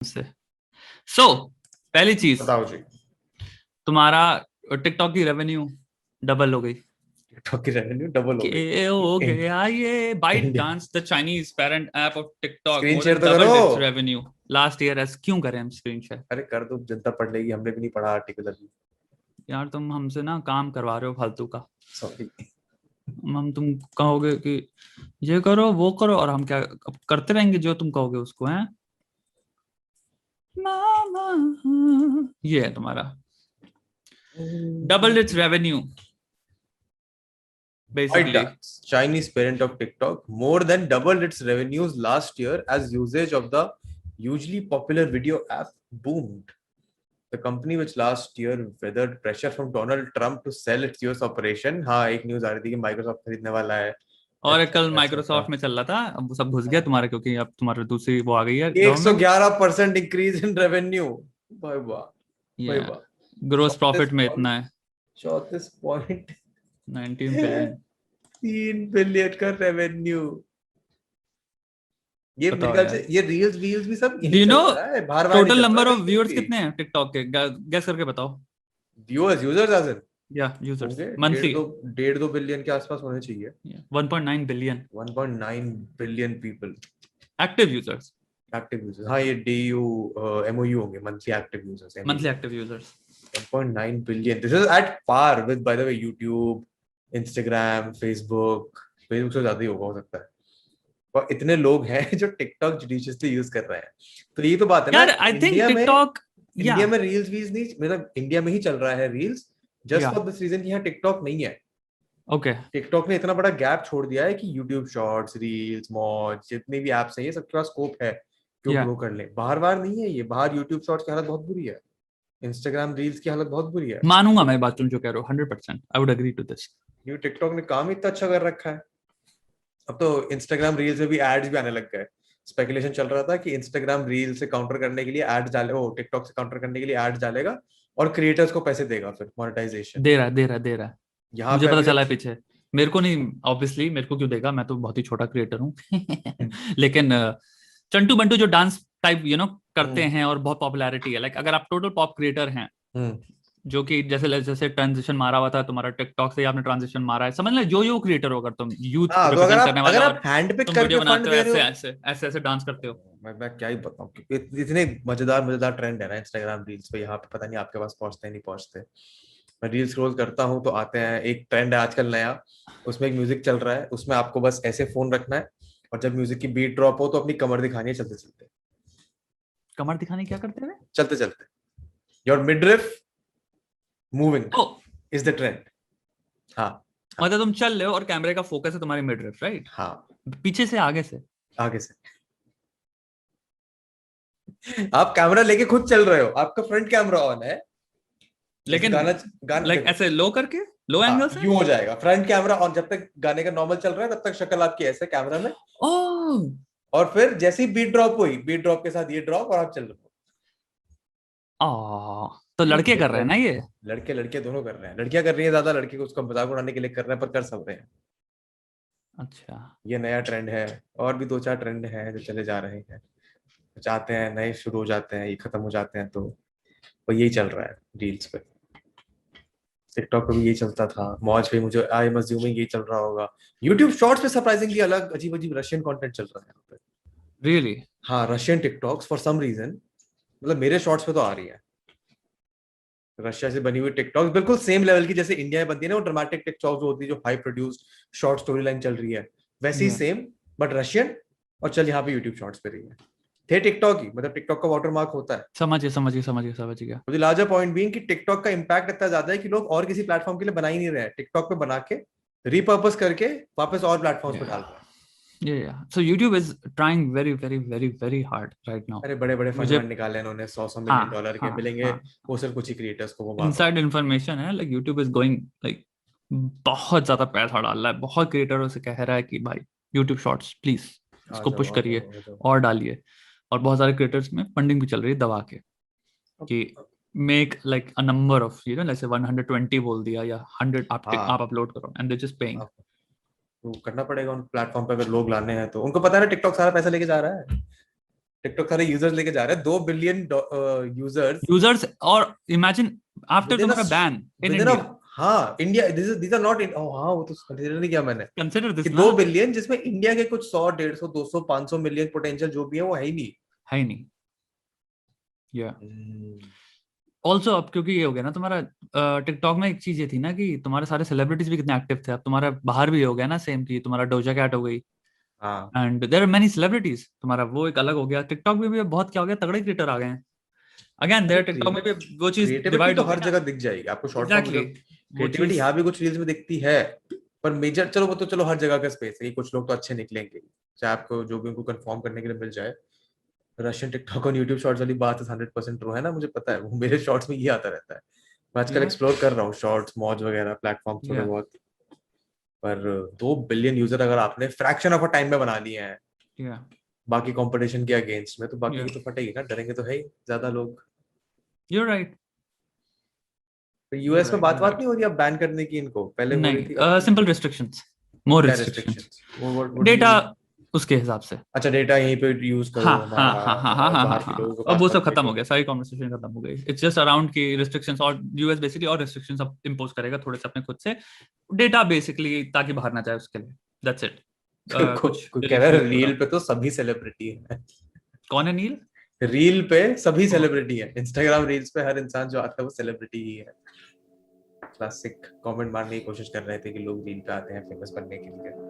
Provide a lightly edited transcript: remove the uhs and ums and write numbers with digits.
से पहली चीज, बताओ जी। तुम्हारा टिकटॉक की रेवेन्यू डबल हो गई। टिकटॉक की रेवेन्यू डबल हो गई। के हो इंडिया गया ये Byte India Dance the Chinese parent app of TikTok screen more share than तो करो। Doubled its revenue last year as. क्यों करें हम स्क्रीन शेयर? अरे कर दो, जनता पढ़ लेगी, हमने भी नहीं पढ़ा आर्टिकुलरली। यार तुम हमसे ना काम करवा रहे हो फालतू का। सॉरी। तुम कहोगे कि ये करो वो करो और हम क्या अब करते रहेंगे जो तुम कहोगे उसको हैं। ये है तुम्हारा double it's revenue basically. ByteDance, Chinese parent of TikTok, more than doubled its revenues last year as usage of the hugely popular video app boomed. The company, which last year weathered pressure from Donald Trump to sell its US operation, हाँ एक news आ रही थी कि Microsoft खरीदने वाला है, और etcetera कल एक्सेट्रा। माइक्रोसॉफ्ट में चल रहा था, अब वो सब घुस गया तुम्हारा क्योंकि अब तुम्हारी दूसरी वो आ गई है गवर्नमेंट। 111% increase in revenue. भाई वाह, भाई ये वाह। ग्रोस 34 प्रॉफिट में पॉइंट इतना है 34 पॉइंट 19 बिलियन। 3 बिलियन का रेवेन्यू। ये मेरे बताओ ख्याल से यार, ये रील्स वील्स भी सब डू यही यू नो चलता है, बाहर बाहर नहीं टोटल चलता नंबर ऑफ कहीं कहीं व्यूअर्स भी। कितने हैं टिकटॉक के? गैस करके बताओ। व्यूअर्स यूजर्स एज इन या यूजर्स होंगे डेढ़ मंथली। दो 1.5-2 बिलियन के आसपास होने चाहिए। 1.9 billion 1.9 billion people active users. Active users. हाँ ये DU MOU होंगे, monthly active users monthly MAU। Active users. 1.9 billion, this is at par with by the way YouTube, Instagram, Facebook. Facebook से ज्यादा ही होगा हो सकता है। और इतने लोग हैं जो टिकटॉक जुडिशियसली यूज कर रहे हैं। तो ये तो बात है ना, यार आई थिंक इंडिया में टिकटॉक या इंडिया में रील्स वील्स नहीं, मतलब इंडिया में ही चल रहा है रील्स, जस्ट या फॉर दिस रीजन कि यहाँ टिकटॉक नहीं है। ओके टिकटॉक ने इतना बड़ा गैप छोड़ दिया है कि यूट्यूब शॉर्ट्स, रील्स, मौज, जितने भी एप्स हैं ये सबके पास स्कोप है कि वो या ग्रो कर ले। बाहर बाहर नहीं है ये, बाहर यूट्यूब शॉर्ट्स की हालत बहुत बुरी है, इंस्टाग्राम रील्स की हालत बहुत बुरी है। मानूंगा मैं बात तुम जो कह रहे हो 100%। I would agree to this. ये टिकटॉक ने काम ही इतना अच्छा कर रखा है। अब तो इंस्टाग्राम रील्स में भी एड्स भी आने लग गए। स्पेकुलेशन चल रहा था कि इंस्टाग्राम रील से काउंटर करने के लिए एड्स डाले, वो टिकटॉक से काउंटर करने के लिए एड्स डालेगा और क्रिएटर्स को पैसे देगा फिर मोनेटाइजेशन। दे रहा है यहाँ मुझे पे पता अभी चला जब है पीछे। मेरे को नहीं, ऑब्वियसली मेरे को क्यों देगा, मैं तो बहुत ही छोटा क्रिएटर हूँ लेकिन चंटू बंटू जो डांस टाइप करते हम्म हैं और बहुत पॉपुलैरिटी है, लाइक अगर आप टोटल पॉप क्रिएटर हैं हम्म जो कि जैसे जैसे ट्रांजिशन मारा हुआ था तुम्हारा टिकटॉक से, आपने ट्रांजिशन मारा है, समझ लो जो क्रिएटर हो, अगर तुम यूथ हाँ तो रिप्रेजेंट करने वाले अगर हो आप और हैंड पिक तुम वीडियो करके फंड बनाते हो दे रहे ऐसे हो। ऐसे ऐसे ऐसे डांस करते हो। मैं क्या ही बताऊं कि इतने मजेदार मजेदार ट्रेंड है ना इंस्टाग्राम रील्स पे, यहाँ पे पता नहीं आपके पास पहुंचते हैं नहीं पहुंचते। मैं रील स्क्रॉल करता हूँ तो आते हैं, एक ट्रेंड है आजकल नया, उसमें एक म्यूजिक चल रहा है, उसमें आपको बस ऐसे फोन रखना है और जब म्यूजिक की बीट ड्रॉप हो तो अपनी कमर दिखानी है चलते चलते। कमर दिखाने क्या करते हैं? चलते चलते your midriff moving oh, is the trend. हाँ हाँ मतलब तुम चल रहे हो और कैमरे का फोकस है तुम्हारी मिडरिफ, राइट? हाँ। पीछे से आगे से? आगे से आप कैमरा लेके खुद चल रहे हो, आपका फ्रंट कैमरा ऑन है, जैसे लेकिन गाना गाना लाइक देखो। ऐसे लो करके, लो हाँ एंगल से। यूं हो जाएगा, फ्रंट कैमरा ऑन जब तक गाने का नॉर्मल चल रहा है तब तक शक्ल आपकी ऐसे कैमरा में, ओह और फिर जैसे ही बीट ड्रॉप हुई, बीट ड्रॉप के साथ ये ड्रॉप और आप चल रहे हो। आ तो ये लड़के कर रहे हैं ना डिफरेंट है। ये? लड़के लड़के दोनों कर रहे हैं, लड़कियां कर रही है ज्यादा, लड़के को उसका मजाक उड़ाने के लिए कर रहे हैं पर कर सब रहे हैं। अच्छा। ये नया ट्रेंड है। और भी दो चार ट्रेंड हैं जो चले जा रहे हैं, कुछ आते हैं नए शुरू हो जाते हैं, ये खत्म हो जाते हैं, तो यही चल रहा है रील्स पे। टिकटॉक पे भी यही चलता था, मौज पे मुझे आई एम अज्यूमिंग यही चल रहा होगा। यूट्यूब शॉर्ट्स पे सरप्राइजिंगली अलग अजीब अजीब रशियन कंटेंट चल रहा है यहाँ पे। रियली? हाँ Russian TikToks for some reason, मतलब मेरे शॉर्ट्स पे तो आ रही है रशिया से बनी हुई टिकटॉक, बिल्कुल सेम लेवल की जैसे इंडिया में बनती है ना वो ड्रामेटिक टिकटॉक जो होती है, जो high produced short story line चल रही है, वैसे ही या सेम बट रशियन। और चल यहाँ पे यूट्यूब शॉर्ट्स पे रही है, थे टिकटॉक ही, मतलब टिकटॉक का वाटरमार्क होता है। समझ गया। मुझे लार्जर पॉइंट बीइंग कि टिकटॉक का इंपैक्ट इतना ज्यादा है कि लोग और किसी प्लेटफॉर्म के लिए बना ही नहीं रहे हैं, टिकटॉक पे बना के रिपर्पस करके वापस और प्लेटफॉर्म्स पे डाल रहे हैं। सो YouTube is trying very very very very hard right now. अरे बड़े बड़े फंड मुझे वंड निकाले इन्होंने, 100-100 मिलियन डॉलर के हाँ मिलेंगे, हाँ, वो सिर्फ कुछ ही क्रिएटर्स को, वो मानो। इनसाइड इंफॉर्मेशन है, like YouTube is going like बहुत ज्यादा पैसा डाल रहा है, बहुत क्रिएटरों से कह रहा है कि भाई यूट्यूब शॉर्ट्स प्लीज आ इसको जाओ पुश आ जाओ करिए आ जाओ। और डालिए। और बहुत सारे क्रिएटर्स में फंडिंग भी चल रही है दबा के अब कि make like a number of जैसे 120 बोल दिया या 100 आप हाँ, अपलोड करो एंड दे जस्ट पेइंग। अब तो करना पड़ेगा उन प्लेटफॉर्म पे, अगर लोग लाने हैं तो। उनको पता है ना टिकटॉक सारा पैसा लेके जा रहा है, टिकटॉक सारे यूजर्स लेके जा रहे हैं, 2 बिलियन यूजर्स। और इमेजिन आफ्टर विद इन तुम्हारा ban in within India, हाँ India, these are not in, हाँ वो तो कंसीडर नहीं किया मैंने कंसिडर कि दिस 2 ना। बिलियन जिसमें इंडिया के कुछ 100 150 200 500 मिलियन पोटेंशियल जो भी है वो है ही नहीं। है ही नहीं। या हम्म, ऑल्सो अब क्योंकि ये हो गया ना तुम्हारा, टिकटॉक में एक चीज ये थी ना कि तुम्हारे सारे सेलिब्रिटीज भी कितने एक्टिव थे, अब तुम्हारा बाहर भी हो गया ना सेम, की तुम्हारा डोजा कैट हो गई हाँ and there are many celebrities, तुम्हारा वो एक अलग हो गया। टिकटॉक में भी अब बहुत क्या हो गया, तगड़े क्रिएटर आ गए हैं। अगेन अरे देयर टिकटॉक में भी वो चीज क्रिएटिविटी डिवाइड तो हो गई हर ना। जगह दिख जाएगी आपको, शॉर्ट फॉर्म एग्जैक्टली जो वो क्रिएटिविटी चीज। यहाँ भी कुछ रील्स में दिखती है, पर मेजर चलो वो तो चलो हर जगह का स्पेस है कि कुछ लोग तो अच्छे निकलेंगे, चाहे आपको जो भी उनको कंफर्म करने के लिए मिल जाए। रशियन टिकटॉक और यूट्यूब शॉर्ट्स वाली बात 100% ट्रू है ना, मुझे पता है, वो मेरे शॉर्ट्स में ये आता रहता है। मैं आजकल या एक्सप्लोर कर रहा हूँ शॉर्ट्स मौज वगैरह प्लेटफॉर्म थोड़े या बहुत, पर 2 बिलियन यूजर अगर आपने फ्रैक्शन ऑफ अ टाइम में बना लिए हैं या बाकी कंपटीशन के अगेंस्ट में, तो बाकी या की तो फटेगी ना, डरेंगे तो है ही ज्यादा लोग। यू राइट, तो यू यूएस में राइट, बात यू बात राइट। नहीं हो रही अब बैन करने की, इनको पहले हो रही थी, अब नहीं, सिंपल रिस्ट्रिक्शंस, मोर क्या रिस्ट्रिक्शंस। रिस्ट्रिक्शंस, वो डू यू डेटा मीन? उसके हिसाब से। अच्छा डेटा यहीं पे यूज हाँ करो हाँ हमारा, हाँ हाँ हाँ और हाँ हाँ बाहर के लोगों हाँ, के अब पास वो मत सब खत्म हो भेजो। गया, सारी कॉन्वर्सेशन खत्म हो गई। इट्स जस्ट अराउंड की रिस्ट्रिक्शंस, और यूएस बेसिकली और रिस्ट्रिक्शंस अब इम्पोज करेगा थोड़े से अपने खुद से, डेटा बेसिकली ताकि बाहर ना जाए उसके लिए, दैट्स इट। कुछ कोई कह रहा है डिलीशन नहीं रील होगा। पे तो सभी सेलिब्रिटी है। कौन है नील? रील पे सभी ओह, सेलिब्रिटी है, इंस्टाग्राम रील्स पे हर इंसान जो आता है वो सेलिब्रिटी ही है। क्लासिक कमेंट मारने की कोशिश कर रहे थे कि लोग रील पे आते हैं फेमस बनने के लिए।